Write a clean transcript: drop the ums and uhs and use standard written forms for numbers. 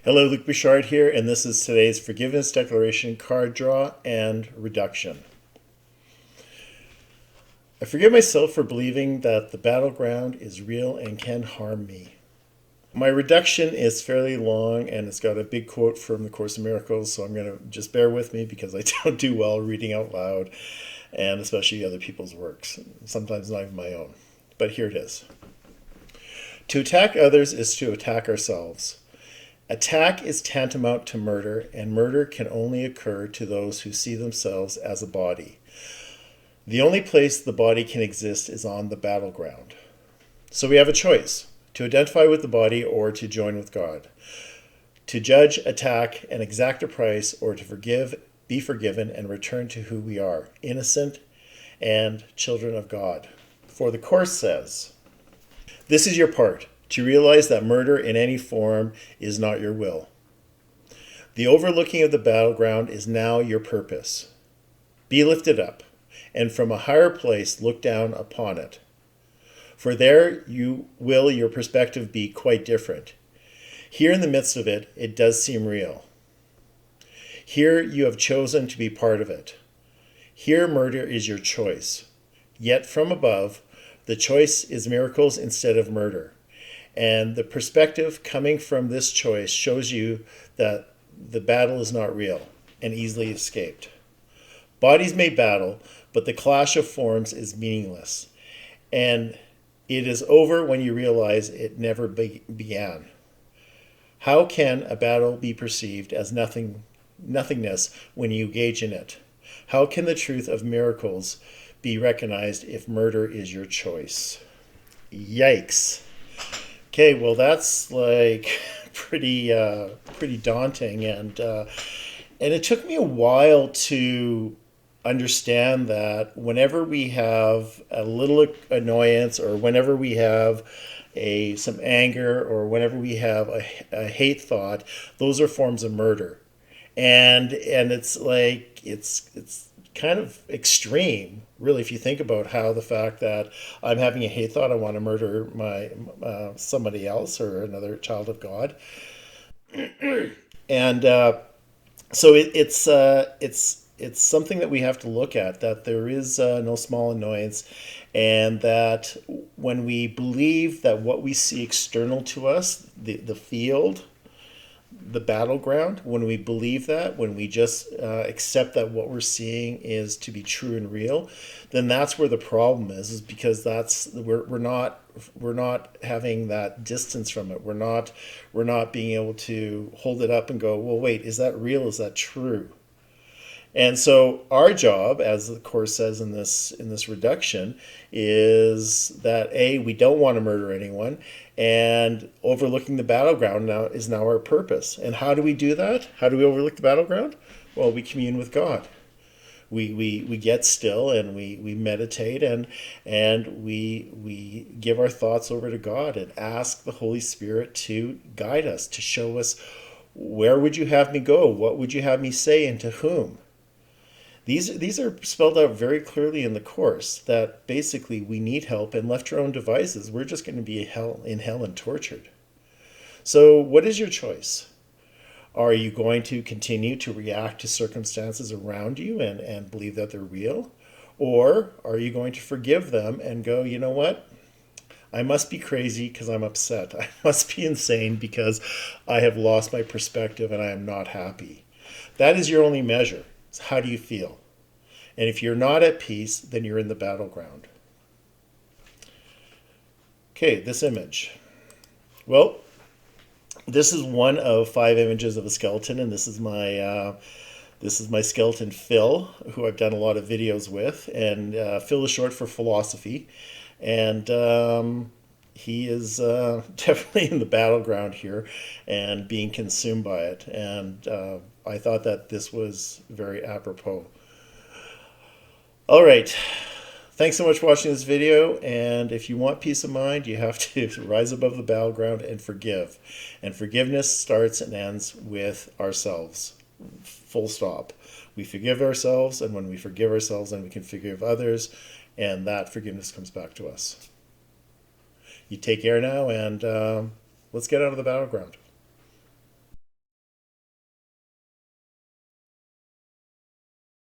Hello, Luke Bouchard here, and this is today's Forgiveness Declaration card draw and reduction. I forgive myself for believing that the battleground is real and can harm me. My reduction is fairly long and it's got a big quote from the Course in Miracles, so I'm going to just bear with me because I don't do well reading out loud, and especially other people's works, sometimes not even my own. But here it is. To attack others is to attack ourselves. Attack is tantamount to murder, and murder can only occur to those who see themselves as a body. The only place the body can exist is on the battleground. So we have a choice, to identify with the body or to join with God, to judge, attack, and exact a price, or to forgive, be forgiven, and return to who we are, innocent and children of God. For the Course says, this is your part, to realize that murder in any form is not your will. The overlooking of the battleground is now your purpose. Be lifted up, and from a higher place look down upon it. For there your perspective be quite different. Here in the midst of it, it does seem real. Here you have chosen to be part of it. Here murder is your choice. Yet from above, the choice is miracles instead of murder. And the perspective coming from this choice shows you that the battle is not real and easily escaped. Bodies may battle, but the clash of forms is meaningless. And it is over when you realize it never began. How can a battle be perceived as nothingness when you engage in it? How can the truth of miracles be recognized if murder is your choice? Yikes. Okay, well that's like pretty daunting, and it took me a while to understand that whenever we have a little annoyance, or whenever we have some anger, or whenever we have a hate thought, those are forms of murder, and it's like it's kind of extreme, really, if you think about how the fact that I'm having a hate thought, I want to murder my somebody else or another child of God, and so it's something that we have to look at, that there is no small annoyance, and that when we believe that what we see external to us, the field, the battleground, when we believe that, when we just accept that what we're seeing is to be true and real, then that's where the problem is because we're not having that distance from it. We're not being able to hold it up and go, well, wait, is that real? Is that true? And so our job, as the Course says in this reduction, is that we don't want to murder anyone, and overlooking the battleground is now our purpose. And how do we do that? How do we overlook the battleground? Well, we commune with God. We get still and we meditate, and we give our thoughts over to God and ask the Holy Spirit to guide us, to show us, where would you have me go? What would you have me say, and to whom? These are spelled out very clearly in the Course, that basically we need help, and left to our own devices, we're just going to be in hell and tortured. So what is your choice? Are you going to continue to react to circumstances around you and believe that they're real? Or are you going to forgive them and go, you know what? I must be crazy because I'm upset. I must be insane because I have lost my perspective and I am not happy. That is your only measure. How do you feel? And if you're not at peace, then you're in the battleground. Okay, this image. Well, this is one of 5 images of a skeleton, and this is my skeleton Phil, who I've done a lot of videos with, and Phil is short for philosophy, and he is definitely in the battleground here and being consumed by it, and I thought that this was very apropos. All right. Thanks so much for watching this video, and if you want peace of mind, you have to rise above the battleground and forgive. And forgiveness starts and ends with ourselves. Full stop. We forgive ourselves, and when we forgive ourselves, then we can forgive others, and that forgiveness comes back to us. You take care now, and let's get out of the battleground.